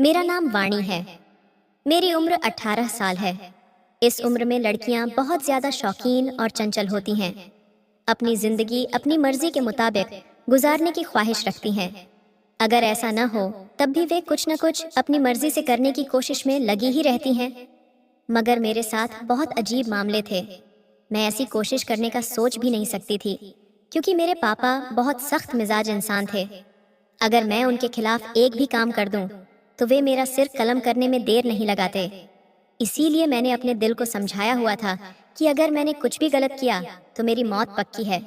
मेरा नाम वाणी है। मेरी उम्र 18 साल है। इस उम्र में लड़कियां बहुत ज्यादा शौकीन और चंचल होती हैं। अपनी जिंदगी अपनी मर्जी के मुताबिक गुजारने की ख्वाहिश रखती हैं। अगर ऐसा न हो तब भी वे कुछ न कुछ अपनी मर्जी से करने की कोशिश में लगी ही रहती हैं। मगर मेरे साथ बहुत अजीब मामले थे। मैं ऐसी कोशिश करने का सोच भी नहीं सकती थी, क्योंकि मेरे पापा बहुत सख्त मिजाज इंसान थे। अगर मैं उनके खिलाफ एक भी काम कर दूं, तो वे मेरा सिर कलम करने में देर नहीं लगाते। इसीलिए मैंने अपने दिल को समझाया हुआ था कि अगर मैंने कुछ भी गलत किया तो मेरी मौत पक्की है।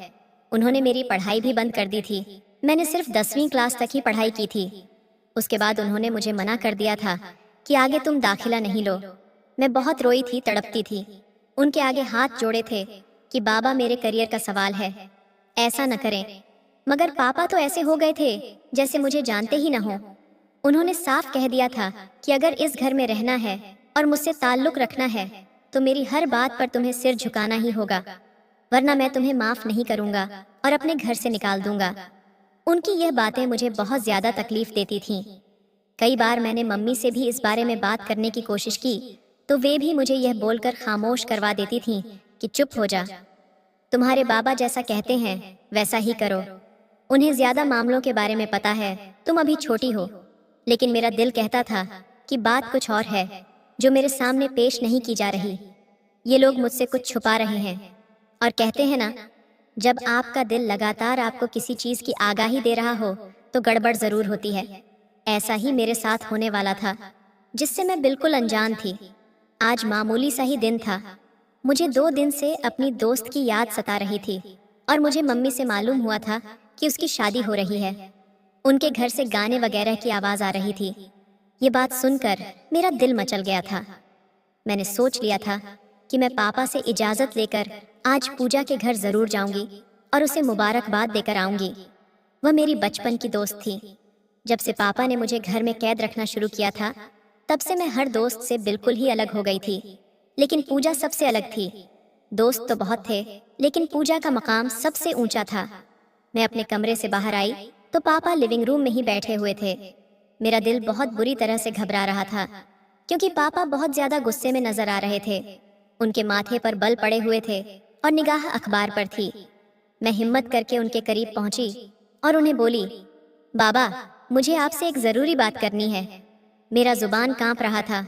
उन्होंने मेरी पढ़ाई भी बंद कर दी थी। मैंने सिर्फ 10वीं क्लास तक ही पढ़ाई की थी। उसके बाद उन्होंने मुझे मना कर दिया था कि आगे तुम दाखिला नहीं लो। मैं बहुत रोई थी, तड़पती थी। उनके आगे हाथ जोड़े थे कि बाबा, मेरे करियर का सवाल है, ऐसा न करें। मगर पापा तो ऐसे हो गए थे जैसे मुझे जानते ही न हो। उन्होंने साफ कह दिया था कि अगर इस घर में रहना है और मुझसे ताल्लुक रखना है तो मेरी हर बात पर तुम्हें सिर झुकाना ही होगा, वरना मैं तुम्हें माफ नहीं करूंगा और अपने घर से निकाल दूंगा। उनकी यह बातें मुझे बहुत ज्यादा तकलीफ देती थीं। कई बार मैंने मम्मी से भी इस बारे में बात करने की कोशिश की, तो वे भी मुझे यह बोलकर खामोश करवा देती थीं कि चुप हो जा, तुम्हारे बाबा जैसा कहते हैं वैसा ही करो। उन्हें ज्यादा मामलों के बारे में पता है, तुम अभी छोटी हो। लेकिन मेरा दिल कहता था कि बात कुछ और है जो मेरे सामने पेश नहीं की जा रही। ये लोग मुझसे कुछ छुपा रहे हैं। और कहते हैं ना, जब आपका दिल लगातार आपको किसी चीज की आगाही दे रहा हो तो गड़बड़ जरूर होती है। ऐसा ही मेरे साथ होने वाला था, जिससे मैं बिल्कुल अनजान थी। आज मामूली सा ही दिन था। मुझे 2 दिन से अपनी दोस्त की याद सता रही थी और मुझे मम्मी से मालूम हुआ था कि उसकी शादी हो रही है। उनके घर से गाने वगैरह की आवाज आ रही थी। ये बात सुनकर मेरा दिल मचल गया था। मैंने सोच लिया था कि मैं पापा से इजाजत लेकर आज पूजा के घर जरूर जाऊंगी और उसे मुबारकबाद देकर आऊंगी। वह मेरी बचपन की दोस्त थी। जब से पापा ने मुझे घर में कैद रखना शुरू किया था, तब से मैं हर दोस्त से बिल्कुल ही अलग हो गई थी। लेकिन पूजा सबसे अलग थी। दोस्त तो बहुत थे, लेकिन पूजा का मकाम सबसे ऊंचा था। मैं अपने कमरे से बाहर आई तो पापा लिविंग रूम में ही बैठे हुए थे। मेरा दिल बहुत बुरी तरह से घबरा रहा था, क्योंकि पापा बहुत ज्यादा गुस्से में नजर आ रहे थे। उनके माथे पर बल पड़े हुए थे और निगाह अखबार पर थी। मैं हिम्मत करके उनके करीब पहुंची और उन्हें बोली, बाबा, मुझे आपसे एक जरूरी बात करनी है। मेरा जुबान कांप रहा था।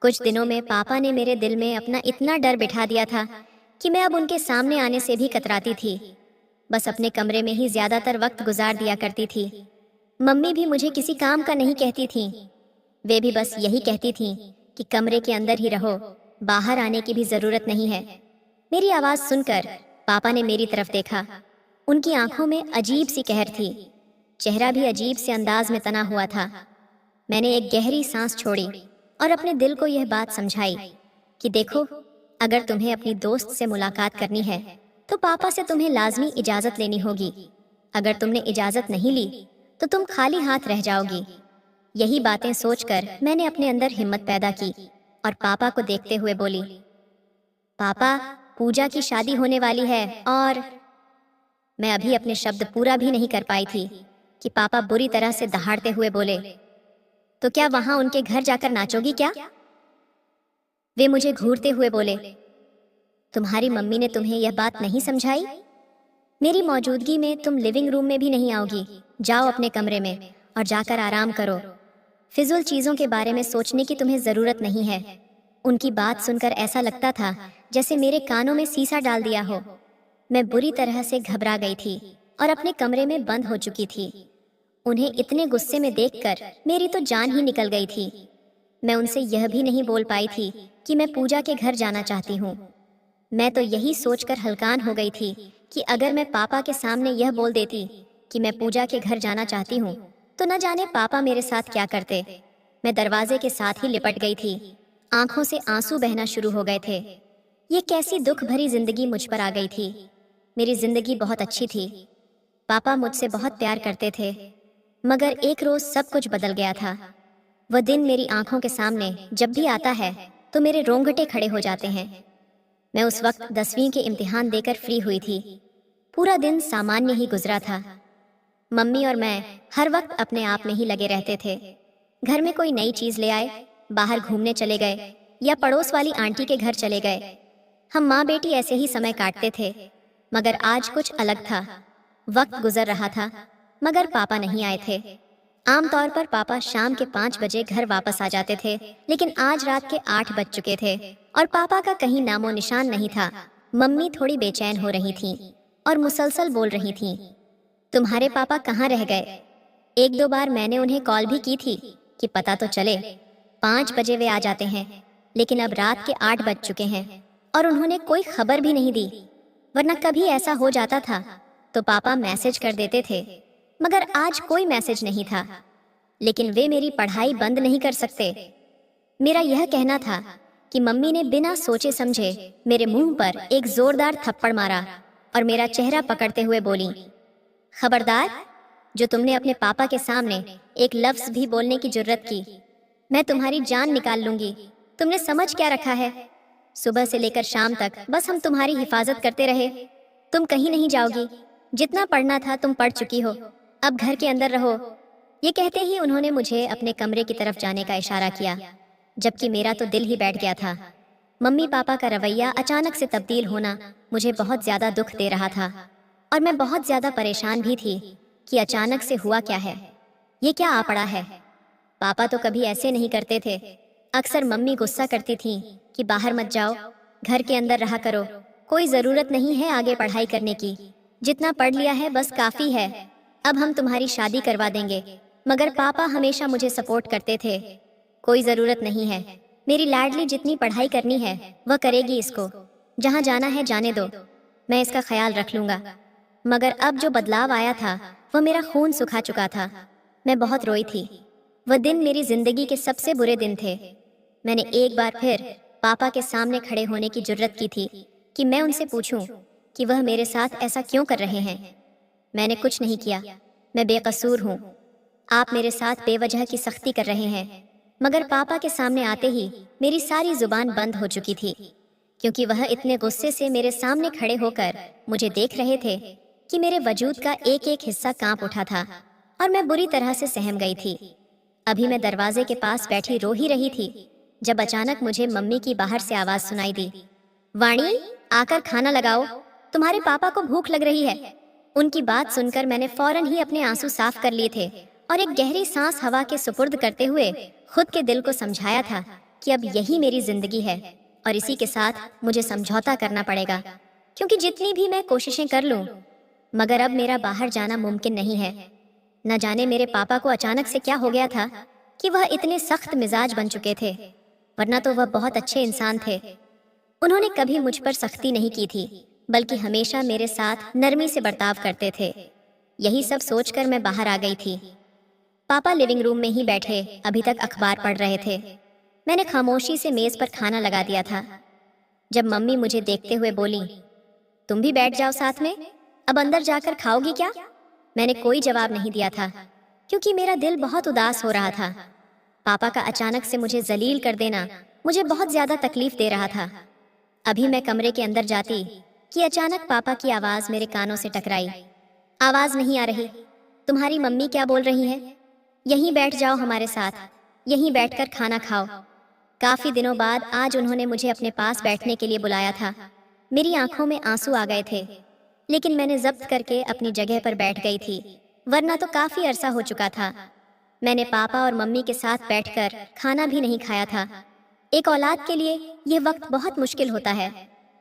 कुछ दिनों में पापा ने मेरे दिल में अपना इतना डर बिठा दिया था कि मैं अब उनके सामने आने से भी कतराती थी। बस अपने कमरे में ही ज्यादातर वक्त गुजार दिया करती थी। मम्मी भी मुझे किसी काम का नहीं कहती थीं। वे भी बस यही कहती थीं कि कमरे के अंदर ही रहो, बाहर आने की भी जरूरत नहीं है। मेरी आवाज सुनकर पापा ने मेरी तरफ देखा। उनकी आंखों में अजीब सी कहर थी। चेहरा भी अजीब से अंदाज में तना हुआ था। मैंने एक गहरी सांस छोड़ी और अपने दिल को यह बात समझाई कि देखो, अगर तुम्हें अपनी दोस्त से मुलाकात करनी है तो पापा से तुम्हें लाजमी इजाजत लेनी होगी। अगर तुमने इजाजत नहीं ली तो तुम खाली हाथ रह जाओगी। यही बातें सोचकर मैंने अपने अंदर हिम्मत पैदा की और पापा को देखते हुए बोली, पापा, पूजा की शादी होने वाली है। और मैं अभी अपने शब्द पूरा भी नहीं कर पाई थी कि पापा बुरी तरह से दहाड़ते हुए बोले, तो क्या वहां उनके घर जाकर नाचोगी क्या? वे मुझे घूरते हुए बोले, तुम्हारी मम्मी ने तुम्हें यह बात नहीं समझाई? मेरी मौजूदगी में तुम लिविंग रूम में भी नहीं आओगी। जाओ अपने कमरे में और जाकर आराम करो। फिजूल चीजों के बारे में सोचने की तुम्हें जरूरत नहीं है। उनकी बात सुनकर ऐसा लगता था जैसे मेरे कानों में सीसा डाल दिया हो। मैं बुरी तरह से घबरा गई थी और अपने कमरे में बंद हो चुकी थी। उन्हें इतने गुस्से में देखकर मेरी तो जान ही निकल गई थी। मैं उनसे यह भी नहीं बोल पाई थी कि मैं पूजा के घर जाना चाहती हूँ। मैं तो यही सोचकर हलकान हो गई थी कि अगर मैं पापा के सामने यह बोल देती कि मैं पूजा के घर जाना चाहती हूँ तो न जाने पापा मेरे साथ क्या करते। मैं दरवाजे के साथ ही लिपट गई थी। आंखों से आंसू बहना शुरू हो गए थे। ये कैसी दुख भरी जिंदगी मुझ पर आ गई थी। मेरी जिंदगी बहुत अच्छी थी। पापा मुझसे बहुत प्यार करते थे। मगर एक रोज सब कुछ बदल गया था। वह दिन मेरी आंखों के सामने जब भी आता है तो मेरे रोंगटे खड़े हो जाते हैं। मैं उस वक्त 10वीं के इम्तिहान देकर फ्री हुई थी। पूरा दिन सामान्य ही गुजरा था। मम्मी और मैं हर वक्त अपने आप में ही लगे रहते थे। घर में कोई नई चीज ले आए, बाहर घूमने चले गए या पड़ोस वाली आंटी के घर चले गए। हम माँ बेटी ऐसे ही समय काटते थे, मगर आज कुछ अलग था। वक्त गुजर रहा था मगर पापा नहीं आए थे। आमतौर पर पापा शाम के 5 बजे घर वापस आ जाते थे, लेकिन आज रात के 8 बज चुके थे और पापा का कहीं नामो निशान नहीं था। मम्मी थोड़ी बेचैन हो रही थीं और मुसलसल बोल रही थीं, तुम्हारे पापा कहाँ रह गए? 1-2 बार मैंने उन्हें कॉल भी की थी कि पता तो चले। 5 बजे वे आ जाते हैं, लेकिन अब रात के 8 बज चुके हैं और उन्होंने कोई खबर भी नहीं दी। वरना कभी ऐसा हो जाता था तो पापा मैसेज कर देते थे, मगर आज कोई मैसेज नहीं था। लेकिन वे मेरी पढ़ाई बंद नहीं कर सकते। मेरा यह कहना था कि मम्मी ने बिना सोचे समझे मेरे मुंह पर एक जोरदार थप्पड़ मारा और मेरा चेहरा पकड़ते हुए बोली, खबरदार, जो तुमने अपने पापा के सामने एक लफ्ज भी बोलने की जुर्रत की, मैं तुम्हारी जान निकाल लूंगी। तुमने समझ क्या रखा है? सुबह से लेकर शाम तक बस हम तुम्हारी हिफाजत करते रहे। तुम कहीं नहीं जाओगी, जितना पढ़ना था तुम पढ़ चुकी हो, अब घर के अंदर रहो। ये कहते ही उन्होंने मुझे अपने कमरे की तरफ जाने का इशारा किया, जबकि मेरा तो दिल ही बैठ गया था। मम्मी पापा का रवैया अचानक से तब्दील होना मुझे बहुत ज्यादा दुख दे रहा था और मैं बहुत ज्यादा परेशान भी थी कि अचानक से हुआ क्या है, ये क्या आ पड़ा है। पापा तो कभी ऐसे नहीं करते थे। अक्सर मम्मी गुस्सा करती थी कि बाहर मत जाओ, घर के अंदर रहा करो, कोई जरूरत नहीं है आगे पढ़ाई करने की, जितना पढ़ लिया है बस काफी है, अब हम तुम्हारी शादी करवा देंगे। मगर पापा हमेशा मुझे सपोर्ट करते थे, कोई जरूरत नहीं है, मेरी लाडली जितनी पढ़ाई करनी है वह करेगी, इसको जहाँ जाना है जाने दो, मैं इसका ख्याल रख लूंगा। मगर अब जो बदलाव आया था वह मेरा खून सुखा चुका था। मैं बहुत रोई थी। वह दिन मेरी जिंदगी के सबसे बुरे दिन थे। मैंने एक बार फिर पापा के सामने खड़े होने की जुर्रत की थी कि मैं उनसे पूछूं कि वह मेरे साथ ऐसा क्यों कर रहे हैं। मैंने कुछ नहीं किया, मैं बेकसूर हूँ। आप मेरे साथ बेवजह की सख्ती कर रहे हैं। मगर पापा के सामने आते ही मेरी सारी जुबान बंद हो चुकी थी, क्योंकि वह इतने गुस्से से मेरे सामने खड़े होकर मुझे देख रहे थे कि मेरे वजूद का एक एक हिस्सा कांप उठा था और मैं बुरी तरह से सहम गई थी। अभी मैं दरवाजे के पास बैठी रो ही रही थी जब अचानक मुझे मम्मी की बाहर से आवाज सुनाई दी, वाणी, आकर खाना लगाओ, तुम्हारे पापा को भूख लग रही है। उनकी बात सुनकर मैंने फौरन ही अपने आंसू साफ कर लिए थे और एक गहरी सांस हवा के सुपुर्द करते हुए खुद के दिल को समझाया था कि अब यही मेरी जिंदगी है और इसी के साथ मुझे समझौता करना पड़ेगा, क्योंकि जितनी भी मैं कोशिशें कर लूं, मगर अब मेरा बाहर जाना मुमकिन नहीं है। न जाने मेरे पापा को अचानक से क्या हो गया था कि वह इतने सख्त मिजाज बन चुके थे, वरना तो वह बहुत अच्छे इंसान थे। उन्होंने कभी मुझ पर सख्ती नहीं की थी, बल्कि हमेशा मेरे साथ नरमी से बर्ताव करते थे। यही सब सोचकर मैं बाहर आ गई थी। पापा लिविंग रूम में ही बैठे अभी तक अखबार पढ़ रहे थे। मैंने खामोशी से मेज पर खाना लगा दिया था जब मम्मी मुझे देखते हुए बोली, तुम भी बैठ जाओ साथ में, अब अंदर जाकर खाओगी क्या? मैंने कोई जवाब नहीं दिया था क्योंकि मेरा दिल बहुत उदास हो रहा था। पापा का अचानक से मुझे जलील कर देना मुझे बहुत ज्यादा तकलीफ दे रहा था। अभी मैं कमरे के अंदर जाती कि अचानक पापा की आवाज मेरे कानों से टकराई। आवाज नहीं आ रही, तुम्हारी मम्मी क्या बोल रही है? यहीं बैठ जाओ हमारे साथ, यहीं बैठकर खाना खाओ। काफी दिनों बाद आज उन्होंने मुझे अपने पास बैठने के लिए बुलाया था। मेरी आंखों में आंसू आ गए थे, लेकिन मैंने जब्त करके अपनी जगह पर बैठ गई थी, वरना तो काफी अरसा हो चुका था। मैंने पापा और मम्मी के साथ बैठकर खाना भी नहीं खाया था। एक औलाद के लिए यह वक्त बहुत मुश्किल होता है,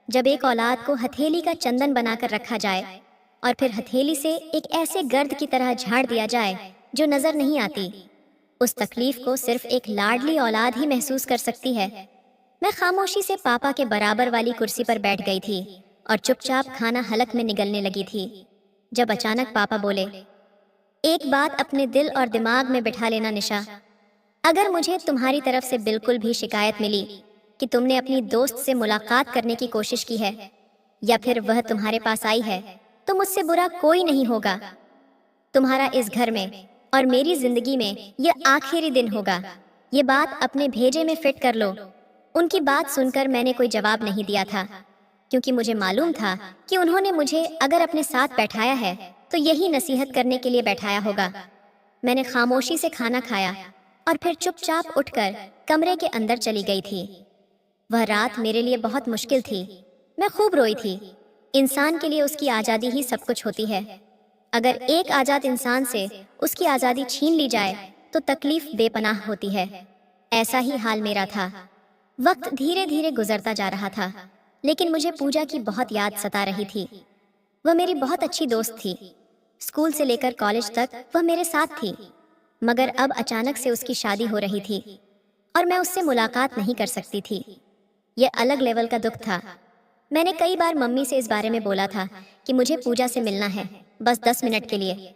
जब एक औलाद को हथेली का चंदन बनाकर रखा जाए और फिर हथेली से एक ऐसे गर्द की तरह झाड़ दिया जाए जो नजर नहीं आती। उस तकलीफ को सिर्फ एक लाडली औलाद ही महसूस कर सकती है। मैं खामोशी से पापा के बराबर वाली कुर्सी पर बैठ गई थी और चुपचाप खाना हलक में निगलने लगी थी, जब अचानक पापा बोले, एक बात अपने दिल और दिमाग में बिठा लेना निशा, अगर मुझे तुम्हारी तरफ से बिल्कुल भी शिकायत मिली कि तुमने अपनी दोस्त से मुलाकात करने की कोशिश की है या फिर वह तुम्हारे पास आई है, तो मुझसे बुरा कोई नहीं होगा। तुम्हारा इस घर में और मेरी जिंदगी में यह आखिरी दिन होगा। ये बात अपने भेजे में फिट कर लो। उनकी बात सुनकर मैंने कोई जवाब नहीं दिया था, क्योंकि मुझे मालूम था कि उन्होंने मुझे अगर अपने साथ बैठाया है तो यही नसीहत करने के लिए बैठाया होगा। मैंने खामोशी से खाना खाया और फिर चुपचाप उठकर कमरे के अंदर चली गई थी। वह रात मेरे लिए बहुत मुश्किल थी। मैं खूब रोई थी। इंसान के लिए उसकी आज़ादी ही सब कुछ होती है। अगर एक आज़ाद इंसान से उसकी आज़ादी छीन ली जाए तो तकलीफ बेपनाह होती है। ऐसा ही हाल मेरा था। वक्त धीरे धीरे गुजरता जा रहा था, लेकिन मुझे पूजा की बहुत याद सता रही थी। वह मेरी बहुत अच्छी दोस्त थी। स्कूल से लेकर कॉलेज तक वह मेरे साथ थी, मगर अब अचानक से उसकी शादी हो रही थी और मैं उससे मुलाकात नहीं कर सकती थी। यह अलग लेवल का दुख था। मैंने कई बार मम्मी से इस बारे में बोला था कि मुझे पूजा से मिलना है, बस 10 मिनट के लिए।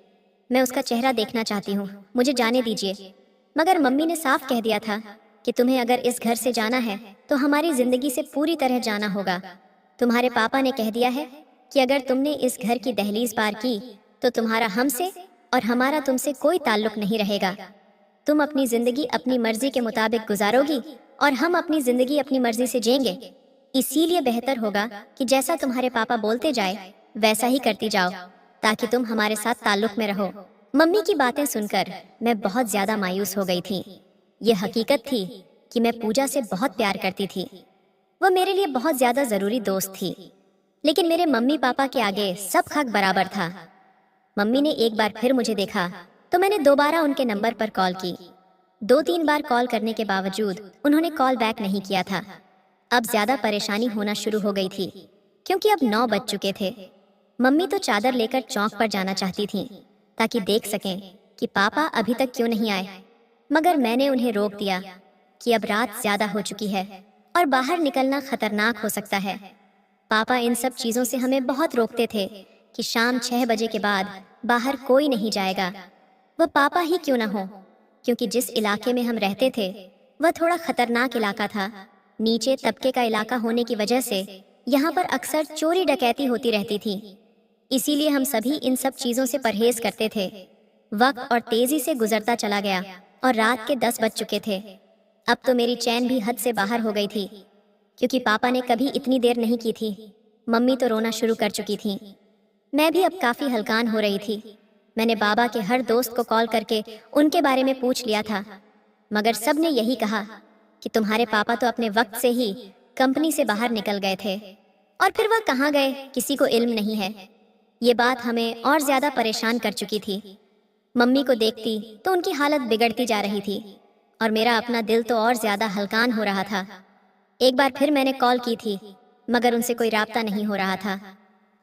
मैं उसका चेहरा देखना चाहती हूँ, मुझे जाने दीजिए। मगर मम्मी ने साफ कह दिया था कि तुम्हें अगर इस घर से जाना है तो हमारी जिंदगी से पूरी तरह जाना होगा। तुम्हारे पापा ने कह दिया है कि अगर तुमने इस घर की दहलीज पार की तो तुम्हारा हमसे और हमारा तुमसे कोई ताल्लुक नहीं रहेगा। तुम अपनी जिंदगी अपनी मर्जी के मुताबिक गुजारोगी और हम अपनी जिंदगी अपनी मर्जी से जिएंगे। इसीलिए बेहतर होगा कि जैसा तुम्हारे पापा बोलते जाए वैसा ही करती जाओ, ताकि तुम हमारे साथ ताल्लुक में रहो। मम्मी की बातें सुनकर मैं बहुत ज्यादा मायूस हो गई थी। यह हकीकत थी कि मैं पूजा से बहुत प्यार करती थी। वह मेरे लिए बहुत ज्यादा जरूरी दोस्त थी, लेकिन मेरे मम्मी पापा के आगे सब हक बराबर था। मम्मी ने एक बार फिर मुझे देखा तो मैंने दोबारा उनके नंबर पर कॉल की। 2-3 बार कॉल करने के बावजूद उन्होंने कॉल बैक नहीं किया था। अब ज्यादा परेशानी होना शुरू हो गई थी, क्योंकि अब 9 बज चुके थे। मम्मी तो चादर लेकर चौक पर जाना चाहती थीं, ताकि देख सकें कि पापा अभी तक क्यों नहीं आए। मगर मैंने उन्हें रोक दिया कि अब रात ज्यादा हो चुकी है और बाहर निकलना खतरनाक हो सकता है। पापा इन सब चीजों से हमें बहुत रोकते थे कि शाम 6 बजे के बाद बाहर कोई नहीं जाएगा। वह पापा ही क्यों ना हो, क्योंकि जिस इलाके में हम रहते थे वह थोड़ा खतरनाक इलाका था। नीचे तबके का इलाका होने की वजह से यहाँ पर अक्सर चोरी डकैती होती रहती थी। इसीलिए हम सभी इन सब चीजों से परहेज करते थे। वक्त और तेजी से गुजरता चला गया और रात के 10 बज चुके थे। अब तो मेरी चैन भी हद से बाहर हो गई थी, क्योंकि पापा ने कभी इतनी देर नहीं की थी। मम्मी तो रोना शुरू कर चुकी थी। मैं भी अब काफी हलकान हो रही थी। मैंने बाबा के हर दोस्त को कॉल करके उनके बारे में पूछ लिया था, मगर सब ने यही कहा कि तुम्हारे पापा तो अपने वक्त से ही कंपनी से बाहर निकल गए थे और फिर वह कहाँ गए किसी को इल्म नहीं है। ये बात हमें और ज्यादा परेशान कर चुकी थी। मम्मी को देखती तो उनकी हालत बिगड़ती जा रही थी और मेरा अपना दिल तो और ज्यादा हलकान हो रहा था। एक बार फिर मैंने कॉल की थी, मगर उनसे कोई राब्ता नहीं हो रहा था।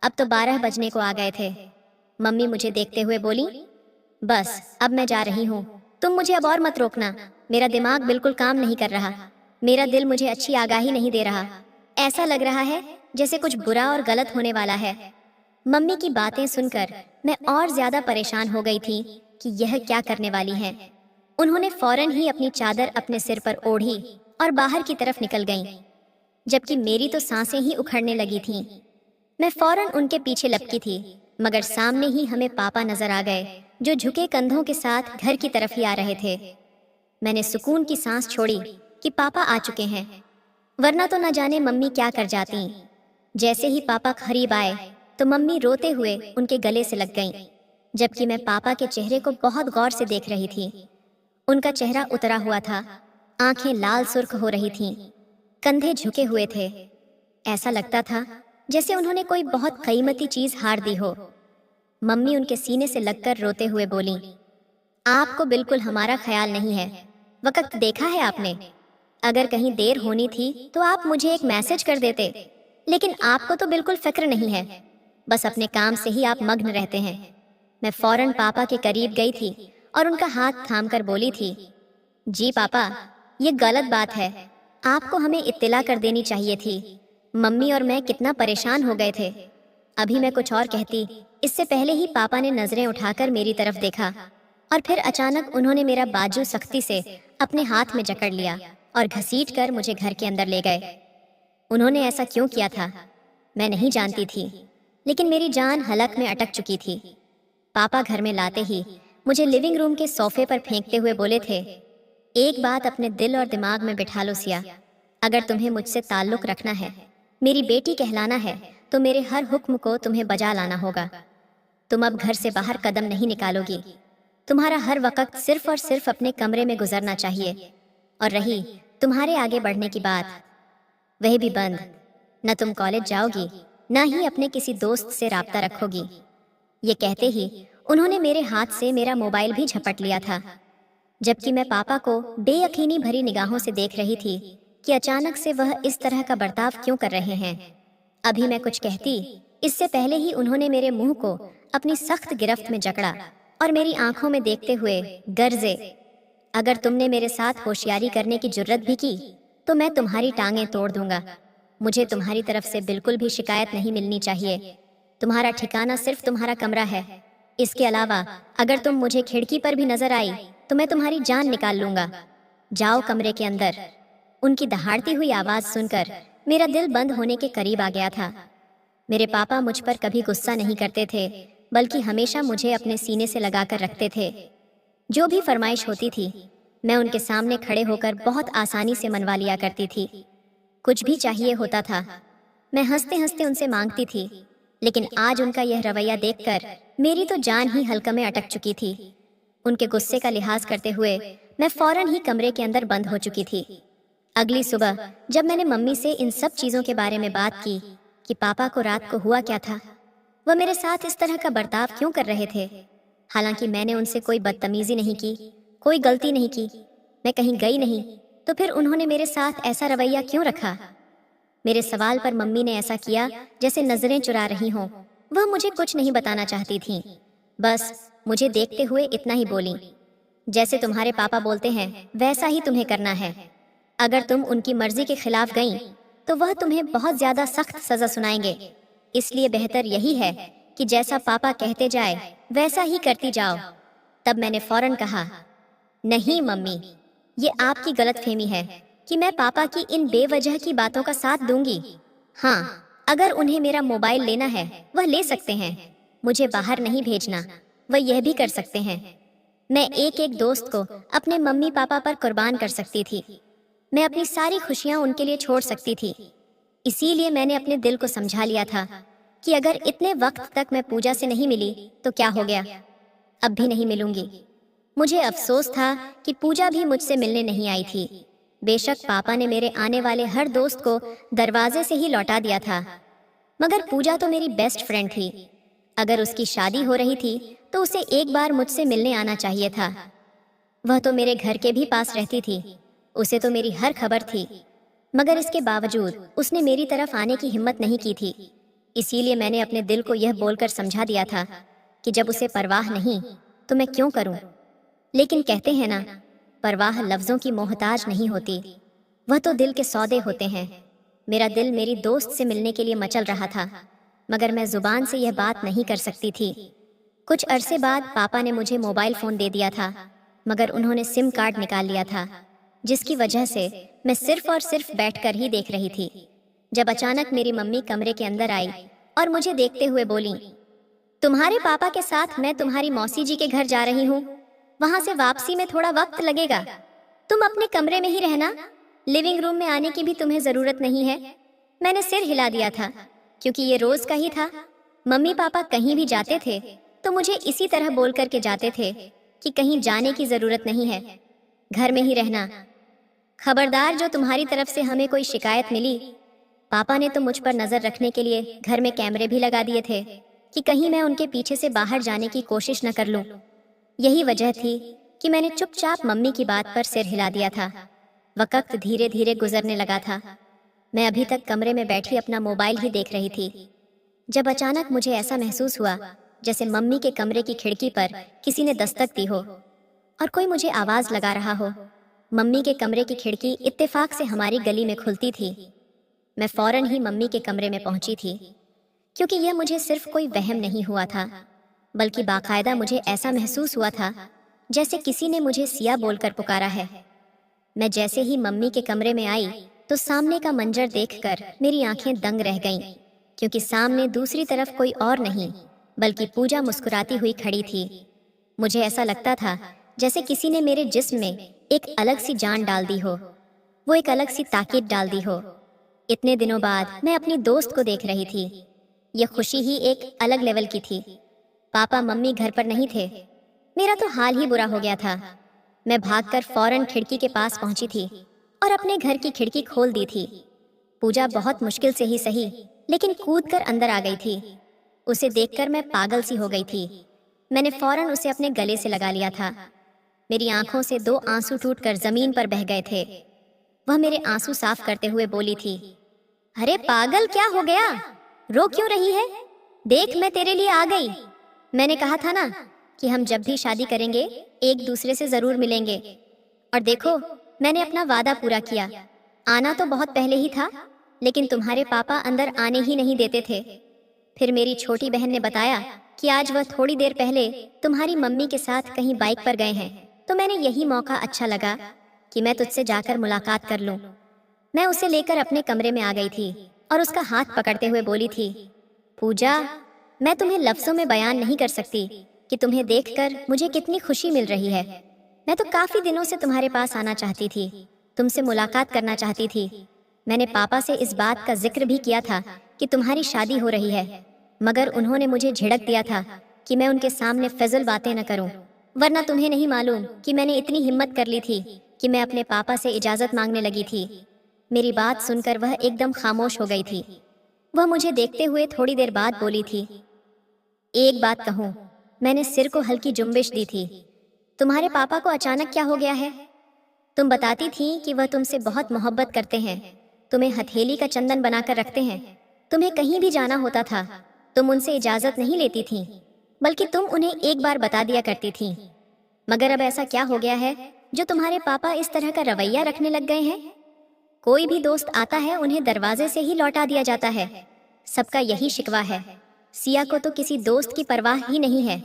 अब तो 12 बजने को आ गए थे। मम्मी मुझे देखते हुए बोली, बस अब मैं जा रही हूँ, तुम मुझे अब और मत रोकना। मेरा दिमाग बिल्कुल काम नहीं कर रहा। मेरा दिल मुझे अच्छी आगाही नहीं दे रहा। ऐसा लग रहा है जैसे कुछ बुरा और गलत होने वाला है। मम्मी की बातें सुनकर मैं और ज्यादा परेशान हो गई थी कि यह क्या करने वाली हैं। उन्होंने फौरन ही अपनी चादर अपने सिर पर ओढ़ी और बाहर की तरफ निकल गईं, जबकि मेरी तो सांसें ही उखड़ने लगी थीं। मैं फौरन उनके पीछे लपकी थी, मगर सामने ही हमें पापा नजर आ गए, जो झुके कंधों के साथ घर की तरफ ही आ रहे थे। मैंने सुकून की सांस छोड़ी कि पापा आ चुके हैं, वरना तो न जाने मम्मी क्या कर जाती। जैसे ही पापा करीब आए तो मम्मी रोते हुए उनके गले से लग गईं, जबकि मैं पापा के चेहरे को बहुत गौर से देख रही थी। उनका चेहरा उतरा हुआ था, आंखें लाल सुर्ख हो रही थीं, कंधे झुके हुए थे। ऐसा लगता था जैसे उन्होंने कोई बहुत कीमती चीज हार दी हो। मम्मी उनके सीने से लगकर रोते हुए बोली, आपको बिल्कुल हमारा ख्याल नहीं है। वक्त देखा है आपने? अगर कहीं देर होनी थी तो आप मुझे एक मैसेज कर देते, लेकिन आपको तो बिल्कुल फिक्र नहीं है। बस अपने काम से ही आप मग्न रहते हैं। मैं फौरन पापा के करीब गई थी और उनका हाथ थामकर बोली थी, जी पापा, ये गलत बात है, आपको हमें इत्तिला कर देनी चाहिए थी। मम्मी और मैं कितना परेशान हो गए थे। अभी मैं कुछ और कहती, इससे पहले ही पापा ने नजरें उठाकर मेरी तरफ देखा और फिर अचानक उन्होंने मेरा बाजू सख्ती से अपने हाथ में जकड़ लिया और घसीट कर मुझे घर के अंदर ले गए। उन्होंने ऐसा क्यों किया था मैं नहीं जानती थी, लेकिन मेरी जान हलक में अटक चुकी थी। पापा घर में लाते ही मुझे लिविंग रूम के सोफे पर फेंकते हुए बोले थे, एक बात अपने दिल और दिमाग में बिठा लो सिया, अगर तुम्हें मुझसे ताल्लुक रखना है, मेरी बेटी कहलाना है, तो मेरे हर हुक्म को तुम्हें बजा लाना होगा। तुम अब घर से बाहर कदम नहीं निकालोगी। तुम्हारा हर वक्त सिर्फ और सिर्फ अपने कमरे में गुजरना चाहिए। और रही तुम्हारे आगे बढ़ने की बात, वह भी बंद। न तुम कॉलेज जाओगी, न ही अपने किसी दोस्त से राब्ता रखोगी। ये कहते ही उन्होंने मेरे हाथ से मेरा मोबाइल भी झपट लिया था, जबकि मैं पापा को बेयकीनी भरी निगाहों से देख रही थी कि अचानक से वह इस तरह का बर्ताव क्यों कर रहे हैं। अभी मैं कुछ कहती, इससे पहले ही उन्होंने मेरे मुंह को अपनी सख्त गिरफ्त में जकड़ा और मेरी आंखों में देखते हुए गरजे, अगर तुमने मेरे साथ होशियारी करने की जुर्रत भी की तो मैं तुम्हारी टांगें तोड़ दूंगा। मुझे तुम्हारी तरफ से बिल्कुल भी शिकायत नहीं मिलनी चाहिए। तुम्हारा ठिकाना सिर्फ तुम्हारा कमरा है। इसके अलावा अगर तुम मुझे खिड़की पर भी नजर आई तो मैं तुम्हारी जान निकाल लूंगा। जाओ कमरे के अंदर। उनकी दहाड़ती हुई आवाज सुनकर मेरा दिल बंद होने के करीब आ गया था। मेरे पापा मुझ पर कभी गुस्सा नहीं करते थे, बल्कि हमेशा मुझे अपने सीने से लगाकर रखते थे। जो भी फरमाइश होती थी मैं उनके सामने खड़े होकर बहुत आसानी से मनवा लिया करती थी। कुछ भी चाहिए होता था मैं हंसते हंसते उनसे मांगती थी, लेकिन आज उनका यह रवैया देखकर मेरी तो जान ही हल्का में अटक चुकी थी। उनके गुस्से का लिहाज करते हुए मैं फौरन ही कमरे के अंदर बंद हो चुकी थी। अगली सुबह जब मैंने मम्मी से इन सब चीजों के बारे में बात की कि पापा को रात को हुआ क्या था, वह मेरे साथ इस तरह का बर्ताव क्यों कर रहे थे, हालांकि मैंने उनसे कोई बदतमीजी नहीं की, कोई गलती नहीं की, मैं कहीं गई नहीं, तो फिर उन्होंने मेरे साथ ऐसा रवैया क्यों रखा। मेरे सवाल पर मम्मी ने ऐसा किया जैसे नजरें चुरा रही हों। वह मुझे कुछ नहीं बताना चाहती थीं, बस मुझे देखते हुए इतना ही बोली, जैसे तुम्हारे पापा बोलते हैं वैसा ही तुम्हें करना है। अगर तुम उनकी मर्जी के खिलाफ गईं तो वह तुम्हें बहुत ज्यादा सख्त सजा सुनाएंगे। इसलिए बेहतर यही है कि जैसा पापा कहते जाए वैसा ही करती जाओ। तब मैंने फौरन कहा, नहीं मम्मी, ये आपकी गलतफहमी है कि मैं पापा की इन बेवजह की बातों का साथ दूंगी। हाँ, अगर उन्हें मेरा मोबाइल लेना है वह ले सकते हैं, मुझे बाहर नहीं भेजना, वह यह भी कर सकते हैं। मैं एक एक दोस्त को अपने मम्मी पापा पर कुर्बान कर सकती थी। मैं अपनी सारी खुशियां उनके लिए छोड़ सकती थी। इसीलिए मैंने अपने दिल को समझा लिया था कि अगर इतने वक्त तक मैं पूजा से नहीं मिली तो क्या हो गया, अब भी नहीं मिलूंगी। मुझे अफसोस था कि पूजा भी मुझसे मिलने नहीं आई थी। बेशक पापा ने मेरे आने वाले हर दोस्त को दरवाजे से ही लौटा दिया था, मगर पूजा तो मेरी बेस्ट फ्रेंड थी। अगर उसकी शादी हो रही थी तो उसे एक बार मुझसे मिलने आना चाहिए था। वह तो मेरे घर के भी पास रहती थी, उसे तो मेरी हर खबर थी, मगर इसके बावजूद उसने मेरी तरफ आने की हिम्मत नहीं की थी। इसीलिए मैंने अपने दिल को यह बोलकर समझा दिया था कि जब उसे परवाह नहीं तो मैं क्यों करूं। लेकिन कहते हैं ना, परवाह लफ्जों की मोहताज नहीं होती, वह तो दिल के सौदे होते हैं। मेरा दिल मेरी दोस्त से मिलने के लिए मचल रहा था, मगर मैं जुबान से यह बात नहीं कर सकती थी। कुछ अरसे बाद पापा ने मुझे मोबाइल फोन दे दिया था, मगर उन्होंने सिम कार्ड निकाल लिया था, जिसकी वजह से मैं सिर्फ और सिर्फ बैठकर ही देख रही थी। जब अचानक मेरी मम्मी कमरे के अंदर आई और मुझे देखते हुए बोली, तुम्हारे पापा के साथ मैं तुम्हारी मौसी जी के घर जा रही हूँ, वहां से वापसी में थोड़ा वक्त लगेगा, तुम अपने कमरे में ही रहना, लिविंग रूम में आने की भी तुम्हें जरूरत नहीं है। मैंने सिर हिला दिया था, क्योंकि ये रोज का ही था। मम्मी पापा कहीं भी जाते थे तो मुझे इसी तरह बोल करके जाते थे कि कहीं जाने की जरूरत नहीं है, घर में ही रहना। खबरदार, जो तुम्हारी तरफ से हमें कोई शिकायत मिली। पापा ने तो मुझ पर नजर रखने के लिए घर में कैमरे भी लगा दिए थे कि कहीं मैं उनके पीछे से बाहर जाने की कोशिश न कर लूं। यही वजह थी कि मैंने चुपचाप मम्मी की बात पर सिर हिला दिया था। वक्त धीरे धीरे गुजरने लगा था। मैं अभी तक कमरे में बैठी अपना मोबाइल ही देख रही थी, जब अचानक मुझे ऐसा महसूस हुआ जैसे मम्मी के कमरे की खिड़की पर किसी ने दस्तक दी हो और कोई मुझे आवाज लगा रहा हो। मम्मी के कमरे की खिड़की इत्तेफाक से हमारी गली में खुलती थी। मैं फौरन ही मम्मी के कमरे में पहुंची थी, क्योंकि यह मुझे सिर्फ कोई वहम नहीं हुआ था, बल्कि बाकायदा मुझे ऐसा महसूस हुआ था जैसे किसी ने मुझे सिया बोलकर पुकारा है। मैं जैसे ही मम्मी के कमरे में आई तो सामने का मंजर देखकर मेरी आंखें दंग रह गईं, क्योंकि सामने दूसरी तरफ कोई और नहीं बल्कि पूजा मुस्कुराती हुई खड़ी थी। मुझे ऐसा लगता था जैसे किसी ने मेरे जिस्म में एक अलग सी जान डाल दी हो, वो एक अलग सी ताकीद डाल दी हो। इतने दिनों बाद मैं अपनी दोस्त को देख रही थी। यह खुशी ही एक अलग लेवल की थी। पापा मम्मी घर पर नहीं थे, मेरा तो हाल ही बुरा हो गया था। मैं भागकर फौरन खिड़की के पास पहुंची थी और अपने घर की खिड़की खोल दी थी। पूजा बहुत मुश्किल से ही सही, लेकिन कूदकर अंदर आ गई थी। उसे देखकर मैं पागल सी हो गई थी। मैंने फौरन उसे अपने गले से लगा लिया था। मेरी आंखों से 2 आंसू टूटकर जमीन पर बह गए थे। वह मेरे आंसू साफ करते हुए बोली थी, अरे पागल, क्या हो गया? रो क्यों रही है? देख, मैं तेरे लिए आ गई। मैंने कहा था ना कि हम जब भी शादी करेंगे एक दूसरे से जरूर मिलेंगे। और देखो, मैंने अपना वादा पूरा किया। आना तो बहुत पहले ही था, लेकिन तुम्हारे पापा अंदर आने ही नहीं देते थे। फिर मेरी छोटी बहन ने बताया कि आज वह थोड़ी देर पहले तुम्हारी मम्मी के साथ कहीं बाइक पर गए हैं, तो मैंने यही मौका अच्छा लगा कि मैं तुझसे जाकर मुलाकात कर लूं। मैं उसे लेकर अपने कमरे में आ गई थी और उसका हाथ पकड़ते हुए बोली थी, पूजा, मैं तुम्हें लफ्जों में बयान नहीं कर सकती कि तुम्हें देखकर मुझे कितनी खुशी मिल रही है। मैं तो काफी दिनों से तुम्हारे पास आना चाहती थी, तुमसे मुलाकात करना चाहती थी। मैंने पापा से इस बात का जिक्र भी किया था कि तुम्हारी शादी हो रही है, मगर उन्होंने मुझे झिड़क दिया था कि मैं उनके सामने फजल बातें न करूं। वरना तुम्हें नहीं मालूम कि मैंने इतनी हिम्मत कर ली थी कि मैं अपने पापा से इजाजत मांगने लगी थी। मेरी बात सुनकर वह एकदम खामोश हो गई थी। वह मुझे देखते हुए थोड़ी देर बाद बोली थी, एक बात कहूं? मैंने सिर को हल्की जुम्बिश दी थी। तुम्हारे पापा को अचानक क्या हो गया है? तुम बताती थी कि वह तुमसे बहुत मोहब्बत करते हैं, तुम्हें हथेली का चंदन बनाकर रखते हैं। तुम्हें कहीं भी जाना होता था, तुम उनसे इजाजत नहीं लेती थी, बल्कि तुम उन्हें एक बार बता दिया करती थी। मगर अब ऐसा क्या हो गया है जो तुम्हारे पापा इस तरह का रवैया रखने लग गए हैं? कोई भी दोस्त आता है, उन्हें दरवाजे से ही लौटा दिया जाता है। सबका यही शिकवा है। सिया को तो किसी दोस्त की परवाह ही नहीं है।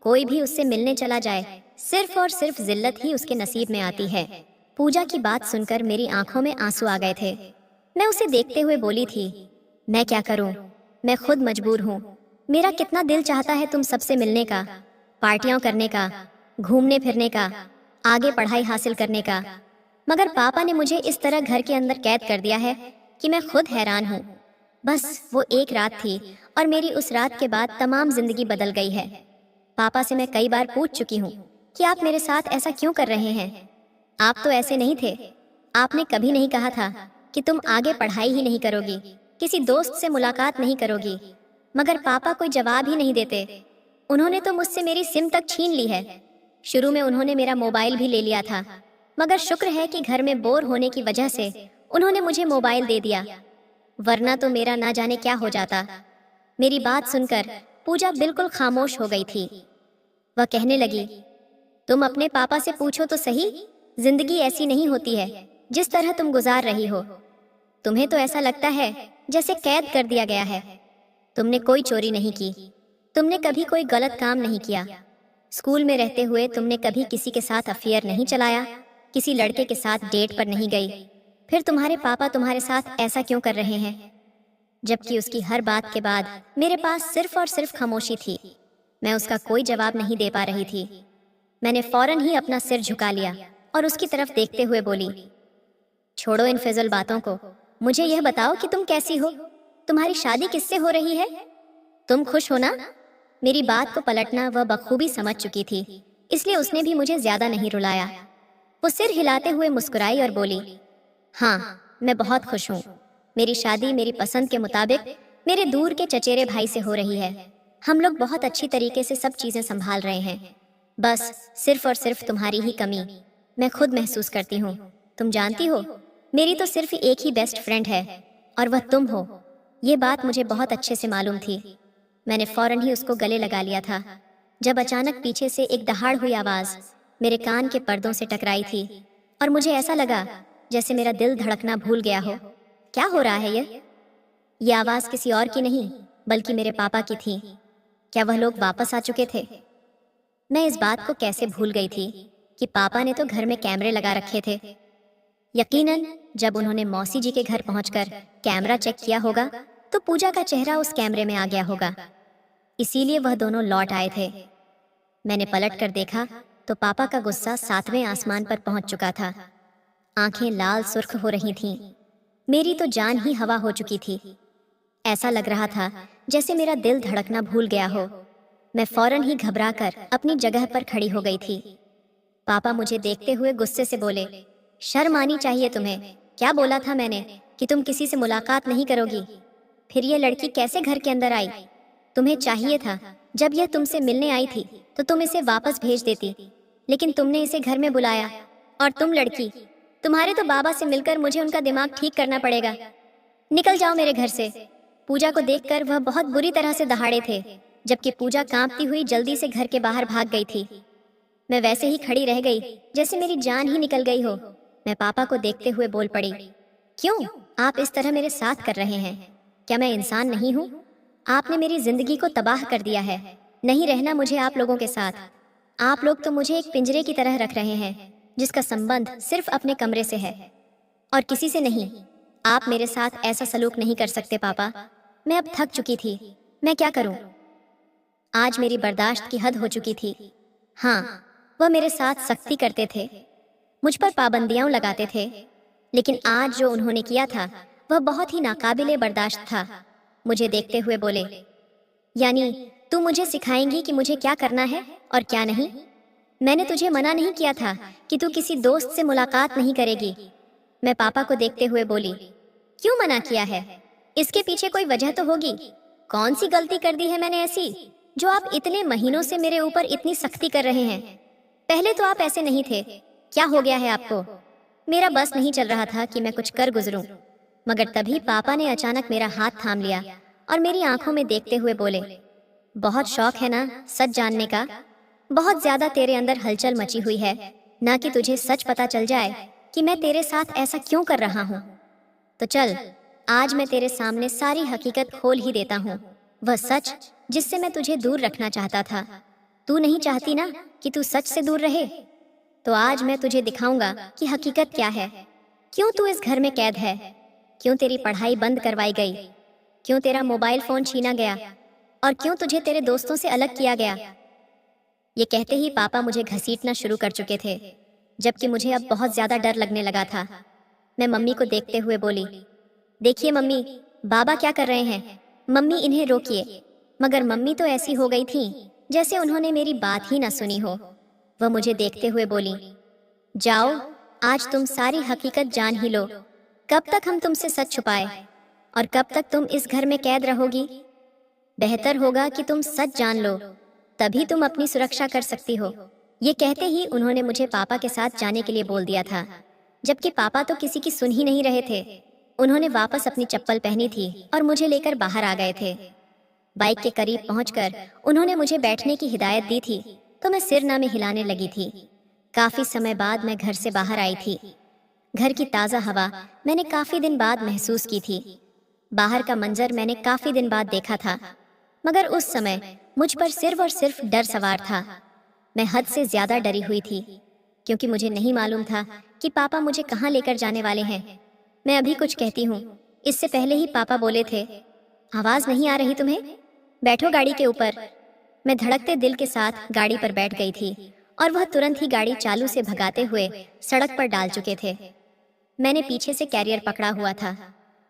कोई भी उससे मिलने चला जाए, सिर्फ और सिर्फ जिल्लत ही उसके नसीब में आती है। पूजा की बात सुनकर मेरी आंखों में आंसू आ गए थे। मैं उसे देखते हुए बोली थी, मैं क्या करूं? मैं खुद मजबूर हूं। मेरा कितना दिल चाहता है तुम सबसे मिलने का, पार्टियां करने का, घूमने फिरने का, आगे पढ़ाई हासिल करने का, मगर पापा ने मुझे इस तरह घर के अंदर कैद कर दिया है कि मैं खुद हैरान हूँ। बस वो एक रात थी और मेरी उस रात के बाद तमाम जिंदगी बदल गई है। पापा से मैं कई बार पूछ चुकी हूँ कि आप मेरे साथ ऐसा क्यों कर रहे हैं? आप तो ऐसे नहीं थे। आपने कभी नहीं कहा था कि तुम आगे पढ़ाई ही नहीं करोगी, किसी दोस्त से मुलाकात नहीं करोगी। मगर पापा कोई जवाब ही नहीं देते। उन्होंने तो मुझसे मेरी सिम तक छीन ली है। शुरू में उन्होंने मेरा मोबाइल भी ले लिया था, मगर शुक्र है कि घर में बोर होने की वजह से उन्होंने मुझे मोबाइल दे दिया, वरना तो मेरा ना जाने क्या हो जाता। मेरी बात सुनकर पूजा बिल्कुल खामोश हो गई थी। वह कहने लगी, तुम अपने पापा से पूछो तो सही, जिंदगी ऐसी नहीं होती है जिस तरह तुम गुजार रही हो। तुम्हें तो ऐसा लगता है जैसे कैद कर दिया गया है। तुमने कोई चोरी नहीं की, तुमने कभी कोई गलत काम नहीं किया। स्कूल में रहते हुए तुमने कभी किसी के साथ अफेयर नहीं चलाया, किसी लड़के के साथ डेट पर नहीं गई। फिर तुम्हारे पापा तुम्हारे साथ ऐसा क्यों कर रहे हैं? जबकि उसकी हर बात के बाद मेरे पास सिर्फ और सिर्फ खामोशी थी। मैं उसका कोई जवाब नहीं दे पा रही थी। मैंने फौरन ही अपना सिर झुका लिया और उसकी तरफ देखते हुए बोली, छोड़ो इन फिजल बातों को। मुझे यह बताओ कि तुम कैसी हो? तुम्हारी शादी किससे हो रही है? तुम खुश हो ना? मेरी बात को पलटना वह बखूबी समझ चुकी थी, इसलिए उसने भी मुझे ज्यादा नहीं रुलाया। वो सिर हिलाते हुए मुस्कुराई और बोली, हाँ, मैं बहुत खुश हूँ। मेरी शादी मेरी पसंद के मुताबिक मेरे दूर के चचेरे भाई से हो रही है। हम लोग बहुत अच्छी तरीके से सब चीजें संभाल रहे हैं। बस सिर्फ और सिर्फ तुम्हारी ही कमी मैं खुद महसूस करती हूँ। तुम जानती हो, मेरी तो सिर्फ एक ही बेस्ट फ्रेंड है और वह तुम हो। ये बात मुझे बहुत अच्छे से मालूम थी। मैंने फौरन ही उसको गले लगा लिया था, जब अचानक पीछे से एक दहाड़ हुई आवाज मेरे कान के पर्दों से टकराई थी और मुझे ऐसा लगा जैसे मेरा दिल धड़कना भूल गया हो। क्या हो रहा है ये आवाज किसी और की नहीं बल्कि मेरे पापा की थी। क्या वह लोग वापस आ चुके थे? मैं इस बात को कैसे भूल गई थी कि पापा ने तो घर में कैमरे लगा रखे थे। यकीनन जब उन्होंने मौसी जी के घर पहुंचकर कैमरा चेक किया होगा तो पूजा का चेहरा उस कैमरे में आ गया होगा, इसीलिए वह दोनों लौट आए थे। मैंने पलट कर देखा तो पापा का गुस्सा 7वें आसमान पर पहुंच चुका था। आंखें लाल सुर्ख हो रही थीं। मेरी तो जान ही हवा हो चुकी थी। ऐसा लग रहा था जैसे मेरा दिल धड़कना भूल गया हो। मैं फौरन ही घबराकर अपनी जगह पर खड़ी हो गई थी। पापा मुझे देखते हुए गुस्से से बोले, शर्म आनी चाहिए तुम्हें, क्या बोला था मैंने कि तुम किसी से मुलाकात नहीं करोगी? फिर ये लड़की कैसे घर के अंदर आई? तुम्हें चाहिए था जब यह तुमसे मिलने आई थी तो तुम इसे वापस भेज देती, लेकिन तुमने इसे घर में बुलाया। और तुम लड़की, तुम्हारे तो बाबा से मिलकर मुझे उनका दिमाग ठीक करना पड़ेगा। निकल जाओ मेरे घर से। पूजा को देखकर वह बहुत बुरी तरह से दहाड़े थे, जबकि पूजा कांपती हुई जल्दी से घर के बाहर भाग गई थी। मैं वैसे ही खड़ी रह गई जैसे मेरी जान ही निकल गई हो। मैं पापा को देखते हुए बोल पड़ी, क्यों आप इस तरह मेरे साथ कर रहे हैं? क्या मैं इंसान नहीं हूँ? आपने मेरी जिंदगी को तबाह कर दिया है। नहीं रहना मुझे आप लोगों के साथ। आप लोग तो मुझे एक पिंजरे की तरह रख रहे हैं, जिसका संबंध सिर्फ अपने कमरे से है और किसी से नहीं। आप मेरे साथ ऐसा सलूक नहीं कर सकते पापा। मैं अब थक चुकी थी, मैं क्या करूं? आज मेरी बर्दाश्त की हद हो चुकी थी। हाँ, वह मेरे साथ सख्ती करते थे, मुझ पर पाबंदियां लगाते थे, लेकिन आज जो उन्होंने किया था वह बहुत ही नाकाबिले बर्दाश्त था। मुझे देखते हुए बोले, यानी तू मुझे सिखाएंगी कि मुझे क्या करना है और क्या नहीं? मैंने तुझे मना नहीं किया था कि तू किसी दोस्त से मुलाकात नहीं करेगी। मैं पापा को देखते हुए बोली, क्यों मना किया है? इसके पीछे कोई वजह तो होगी। कौन सी गलती कर दी है मैंने ऐसी जो आप इतने महीनों से मेरे ऊपर इतनी सख्ती कर रहे हैं? पहले तो आप ऐसे नहीं थे। क्या हो गया है आपको? मेरा बस नहीं चल रहा था कि मैं कुछ कर गुजरूं, मगर तभी पापा ने अचानक मेरा हाथ थाम लिया और मेरी आंखों में देखते हुए बोले, बहुत शौक है ना सच जानने का? बहुत ज्यादा तेरे अंदर हलचल मची हुई है ना कि तुझे सच पता चल जाए कि मैं तेरे साथ ऐसा क्यों कर रहा हूँ। तो चल, आज मैं तेरे सामने सारी हकीकत खोल ही देता हूँ, वह सच जिससे मैं तुझे दूर रखना चाहता था। तू नहीं चाहती ना कि तू सच से दूर रहे? तो आज मैं तुझे दिखाऊंगा कि हकीकत क्या है। क्यों तू इस घर में कैद है? क्यों तेरी पढ़ाई बंद करवाई गई? क्यों तेरा मोबाइल फोन छीना गया? और क्यों तुझे तेरे दोस्तों से अलग किया गया? ये कहते ही पापा मुझे घसीटना शुरू कर चुके थे, जबकि मुझे अब बहुत ज्यादा डर लगने लगा था। मैं मम्मी को देखते हुए बोली, देखिए मम्मी, बाबा क्या कर रहे हैं? मम्मी इन्हें रोकिए। मगर मम्मी तो ऐसी हो गई थी जैसे उन्होंने मेरी बात ही ना सुनी हो। वह मुझे देखते हुए बोली, जाओ, आज तुम सारी हकीकत जान ही लो। कब तक हम तुमसे सच छुपाए और कब तक तुम इस घर में कैद रहोगी? बेहतर होगा कि तुम सच जान लो, तभी तुम अपनी सुरक्षा कर सकती हो। ये कहते ही उन्होंने मुझे पापा के साथ जाने के लिए बोल दिया था, जबकि पापा तो किसी की सुन ही नहीं रहे थे। उन्होंने वापस अपनी चप्पल पहनी थी और मुझे लेकर बाहर आ गए थे। बाइक के करीब पहुंचकर उन्होंने मुझे बैठने की हिदायत दी थी, तो मैं सिर ना में हिलाने लगी थी। काफी समय बाद मैं घर से बाहर आई थी। घर की ताज़ा हवा मैंने काफी दिन बाद महसूस की थी। बाहर का मंजर मैंने काफी दिन बाद देखा था, मगर उस समय मुझ पर सिर्फ और सिर्फ डर सवार था। मैं हद से ज्यादा डरी हुई थी, क्योंकि मुझे नहीं मालूम था कि पापा मुझे कहाँ लेकर जाने वाले हैं। मैं अभी कुछ कहती हूँ, इससे पहले ही पापा बोले थे, आवाज नहीं आ रही तुम्हें? बैठो गाड़ी के ऊपर। मैं धड़कते दिल के साथ गाड़ी पर बैठ गई थी और वह तुरंत ही गाड़ी चालू से भगाते हुए सड़क पर डाल चुके थे। मैंने पीछे से कैरियर पकड़ा हुआ था।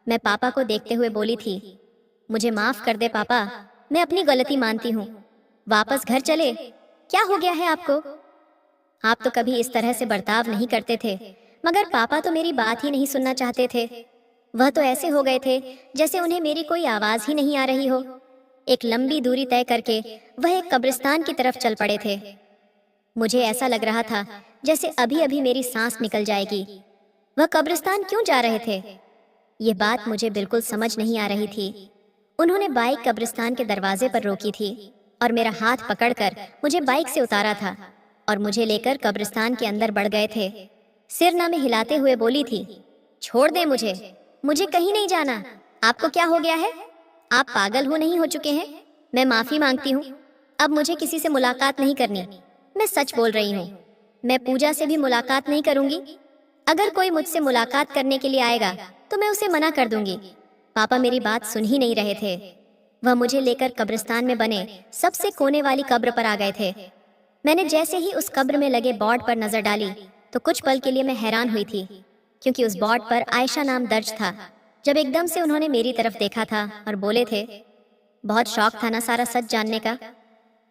मैं पापा को देखते हुए बोली थी, मुझे माफ कर दे पापा, मैं अपनी गलती मानती हूँ। वापस घर चले। क्या हो गया है आपको? आप तो कभी इस तरह से बर्ताव नहीं करते थे, मगर पापा तो मेरी बात ही नहीं सुनना चाहते थे। वह तो ऐसे हो गए थे जैसे उन्हें मेरी कोई आवाज ही नहीं आ रही हो। एक लंबी दूरी तय करके वह एक कब्रिस्तान की तरफ चल पड़े थे। मुझे ऐसा लग रहा था जैसे अभी अभी मेरी सांस निकल जाएगी। वह कब्रिस्तान क्यों जा रहे थे? ये बात मुझे बिल्कुल समझ नहीं आ रही थी। उन्होंने बाइक कब्रिस्तान के दरवाजे पर रोकी थी और मेरा हाथ पकड़कर मुझे बाइक से उतारा था और मुझे लेकर कब्रिस्तान के अंदर बढ़ गए थे। सिर ना में हिलाते हुए बोली थी, छोड़ दे मुझे, मुझे कहीं नहीं जाना। आपको क्या हो गया है? आप पागल हो नहीं हो चुके हैं? मैं माफी मांगती हूँ, अब मुझे किसी से मुलाकात नहीं करनी। मैं सच बोल रही हूँ, मैं पूजा से भी मुलाकात नहीं करूंगी। अगर कोई मुझसे मुलाकात करने के लिए आएगा तो मैं उसे मना कर दूंगी। पापा मेरी बात सुन ही नहीं रहे थे। वह मुझे लेकर कब्रिस्तान में बने सबसे कोने वाली कब्र पर आ गए थे। मैंने जैसे ही उस कब्र में लगे बोर्ड पर नजर डाली तो कुछ पल के लिए मैं हैरान हुई थी, क्योंकि उस बोर्ड पर आयशा नाम दर्ज था। जब एकदम से उन्होंने मेरी तरफ देखा था और बोले थे, बहुत शौक था ना सारा सच जानने का?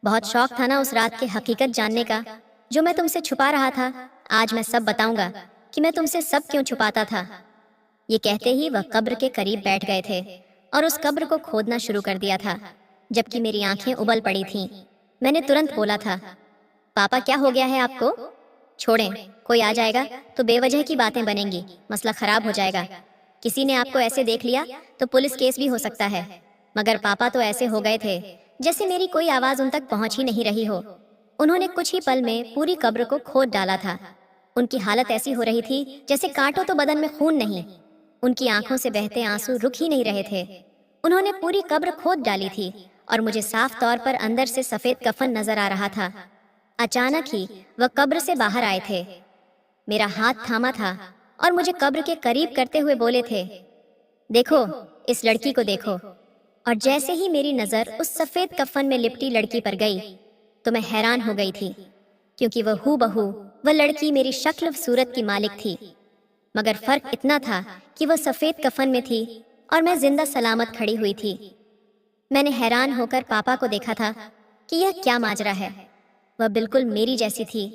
बहुत शौक था ना उस रात की हकीकत जानने का, जो मैं तुमसे छुपा रहा था। आज मैं सब बताऊंगा कि मैं तुमसे सब क्यों छुपाता था। ये कहते ही वह कब्र के करीब बैठ गए थे और उस कब्र को खोदना शुरू कर दिया था, जबकि मेरी आंखें उबल पड़ी थीं। मैंने तुरंत बोला था, पापा क्या हो गया है आपको? छोड़ें, कोई आ जाएगा तो बेवजह की बातें बनेंगी, मसला खराब हो जाएगा। किसी ने आपको ऐसे देख लिया तो पुलिस केस भी हो सकता है। मगर पापा तो ऐसे हो गए थे जैसे मेरी कोई आवाज उन तक पहुंच ही नहीं रही हो। उन्होंने कुछ ही पल में पूरी कब्र को खोद डाला था। उनकी हालत ऐसी हो रही थी जैसे काटो तो बदन में खून नहीं। उनकी आंखों से बहते आंसू रुक ही नहीं रहे थे। उन्होंने पूरी कब्र खोद डाली थी और मुझे साफ तौर पर अंदर से सफेद कफन नजर आ रहा था। अचानक ही वह कब्र से बाहर आए थे। मेरा हाथ थामा था और मुझे कब्र के करीब करते हुए बोले थे, देखो, इस लड़की को देखो। और जैसे ही मेरी नजर उस सफेद कफन में लिपटी लड़की पर गई तो मैं हैरान हो गई थी, क्योंकि वह हूबहू वह लड़की मेरी शक्ल सूरत की मालिक थी। मगर फर्क इतना था कि वह सफेद कफन में थी और मैं जिंदा सलामत खड़ी हुई थी। मैंने हैरान होकर पापा को देखा था कि यह क्या माजरा है। वह बिल्कुल मेरी जैसी थी,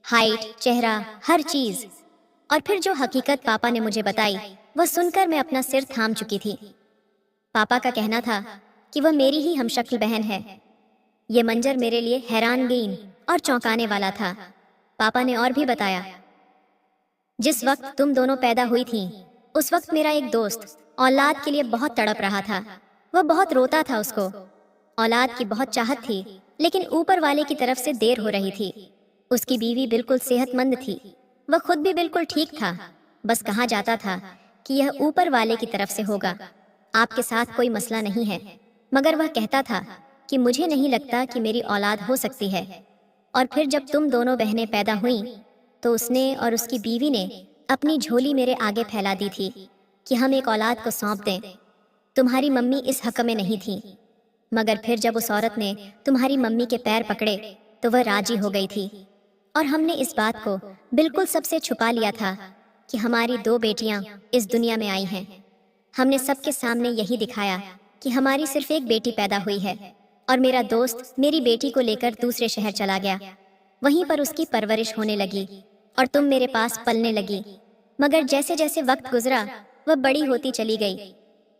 हाइट, चेहरा, हर चीज। और फिर जो हकीकत पापा ने मुझे बताई वह सुनकर मैं अपना सिर थाम चुकी थी। पापा का कहना था कि वह मेरी ही हमशक्ल बहन है। यह मंजर मेरे लिए हैरानगेन और चौंकाने वाला था। पापा ने और भी बताया, जिस वक्त तुम दोनों पैदा हुई थीं, उस वक्त मेरा एक दोस्त औलाद के लिए बहुत तड़प रहा था। वह बहुत रोता था। उसको औलाद की बहुत चाहत थी, लेकिन ऊपर वाले की तरफ से देर हो रही थी। उसकी बीवी बिल्कुल सेहतमंद थी, वह खुद भी बिल्कुल ठीक था। बस कहा जाता था कि यह ऊपर वाले की तरफ से होगा, आपके साथ कोई मसला नहीं है। मगर वह कहता था कि मुझे नहीं लगता कि मेरी औलाद हो सकती है। और फिर जब तुम दोनों बहनें पैदा हुईं, तो उसने और उसकी बीवी ने अपनी झोली मेरे आगे फैला दी थी कि हम एक औलाद को सौंप दें। तुम्हारी मम्मी इस हक में नहीं थी, मगर फिर जब उस औरत ने तुम्हारी मम्मी के पैर पकड़े तो वह राजी हो गई थी। और हमने इस बात को बिल्कुल सबसे छुपा लिया था कि हमारी 2 बेटियां इस दुनिया में आई हैं। हमने सबके सामने यही दिखाया कि हमारी सिर्फ एक बेटी पैदा हुई है। और मेरा दोस्त मेरी बेटी को लेकर दूसरे शहर चला गया। वहीं पर उसकी परवरिश होने लगी और तुम मेरे पास पलने लगी। मगर जैसे जैसे वक्त गुजरा वह बड़ी होती चली गई।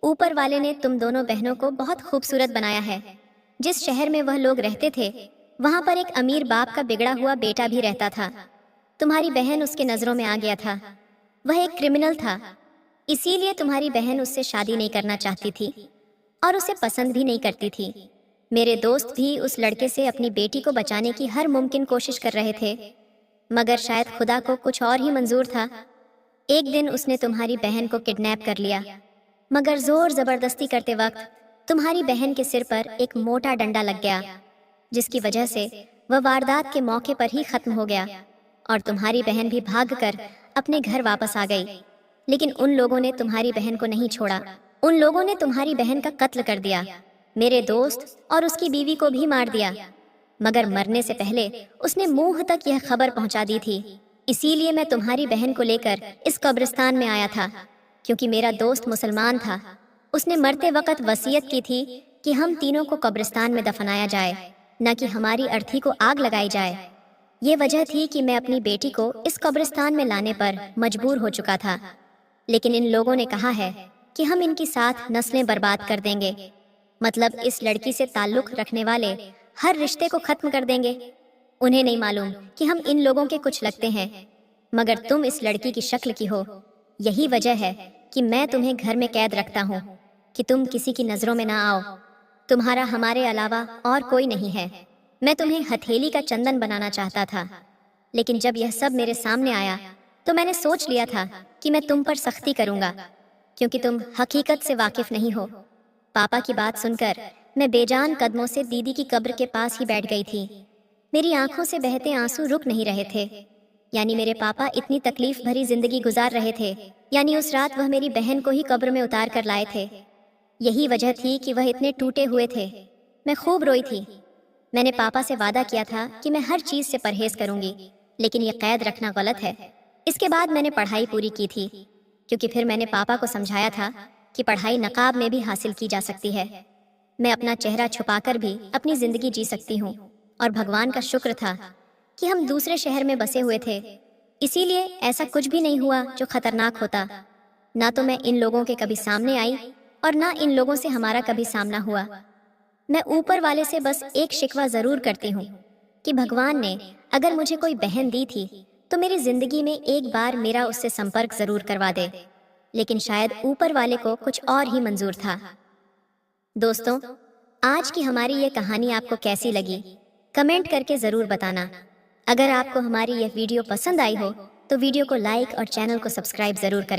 ऊपर वाले ने तुम दोनों बहनों को बहुत खूबसूरत बनाया है। जिस शहर में वह लोग रहते थे, वहां पर एक अमीर बाप का बिगड़ा हुआ बेटा भी रहता था। तुम्हारी बहन उसके नजरों में आ गया था। वह एक क्रिमिनल था, इसीलिए तुम्हारी बहन उससे शादी नहीं करना चाहती थी और उसे पसंद भी नहीं करती थी। मेरे दोस्त भी उस लड़के से अपनी बेटी को बचाने की हर मुमकिन कोशिश कर रहे थे, मगर शायद खुदा को कुछ और ही मंजूर था। एक दिन उसने तुम्हारी बहन को किडनैप कर लिया, मगर जोर जबरदस्ती करते वक्त तुम्हारी बहन के सिर पर एक मोटा डंडा लग गया, जिसकी वजह से वह वारदात के मौके पर ही खत्म हो गया और तुम्हारी बहन भी भागकर अपने घर वापस आ गई। लेकिन उन लोगों ने तुम्हारी बहन को नहीं छोड़ा। उन लोगों ने तुम्हारी बहन का कत्ल कर दिया, मेरे दोस्त और उसकी बीवी को भी मार दिया। मगर मरने से पहले उसने मुंह तक यह खबर पहुंचा दी थी। इसीलिए मैं तुम्हारी बहन को लेकर इस कब्रिस्तान में आया था, क्योंकि मेरा दोस्त मुसलमान था। उसने मरते वक्त वसीयत की थी कि हम तीनों को कब्रिस्तान में दफनाया जाए, न कि हमारी अर्थी को आग लगाई जाए। ये वजह थी कि मैं अपनी बेटी को इस कब्रिस्तान में लाने पर मजबूर हो चुका था। लेकिन इन लोगों ने कहा है कि हम इनकी साथ नस्लें बर्बाद कर देंगे, मतलब इस लड़की से ताल्लुक रखने वाले हर रिश्ते को खत्म कर देंगे। उन्हें नहीं मालूम कि हम इन लोगों के कुछ लगते हैं, मगर तुम इस लड़की की शक्ल की हो। यही वजह है कि मैं तुम्हें घर में कैद रखता हूँ, कि तुम किसी की नजरों में ना आओ। तुम्हारा हमारे अलावा और कोई नहीं है। मैं तुम्हें हथेली का चंदन बनाना चाहता था, लेकिन जब यह सब मेरे सामने आया तो मैंने सोच लिया था कि मैं तुम पर सख्ती करूंगा, क्योंकि तुम हकीकत से वाकिफ नहीं हो। पापा की बात सुनकर मैं बेजान कदमों से दीदी की कब्र के पास ही बैठ गई थी। मेरी आंखों से बहते आंसू रुक नहीं रहे थे। यानी मेरे पापा इतनी तकलीफ भरी जिंदगी गुजार रहे थे, यानी उस रात वह मेरी बहन को ही कब्र में उतार कर लाए थे। यही वजह थी कि वह इतने टूटे हुए थे। मैं खूब रोई थी। मैंने पापा से वादा किया था कि मैं हर चीज से परहेज करूंगी, लेकिन यह कैद रखना गलत है। इसके बाद मैंने पढ़ाई पूरी की थी, क्योंकि फिर मैंने पापा को समझाया था कि पढ़ाई नकाब में भी हासिल की जा सकती है। मैं अपना चेहरा छुपाकर भी अपनी जिंदगी जी सकती हूँ, और भगवान का शुक्र था कि हम दूसरे शहर में बसे हुए थे, इसीलिए ऐसा कुछ भी नहीं हुआ जो खतरनाक होता। ना तो मैं इन लोगों के कभी सामने आई और ना इन लोगों से हमारा कभी सामना हुआ। मैं ऊपर वाले से बस एक शिकवा जरूर करती हूँ कि भगवान ने अगर मुझे कोई बहन दी थी तो मेरी जिंदगी में एक बार मेरा उससे संपर्क जरूर करवा दे, लेकिन शायद ऊपर वाले को कुछ और ही मंजूर था। दोस्तों, आज की हमारी ये कहानी आपको कैसी लगी, कमेंट करके जरूर बताना। अगर आपको हमारी यह वीडियो पसंद आई हो तो वीडियो को लाइक और चैनल को सब्सक्राइब जरूर करें।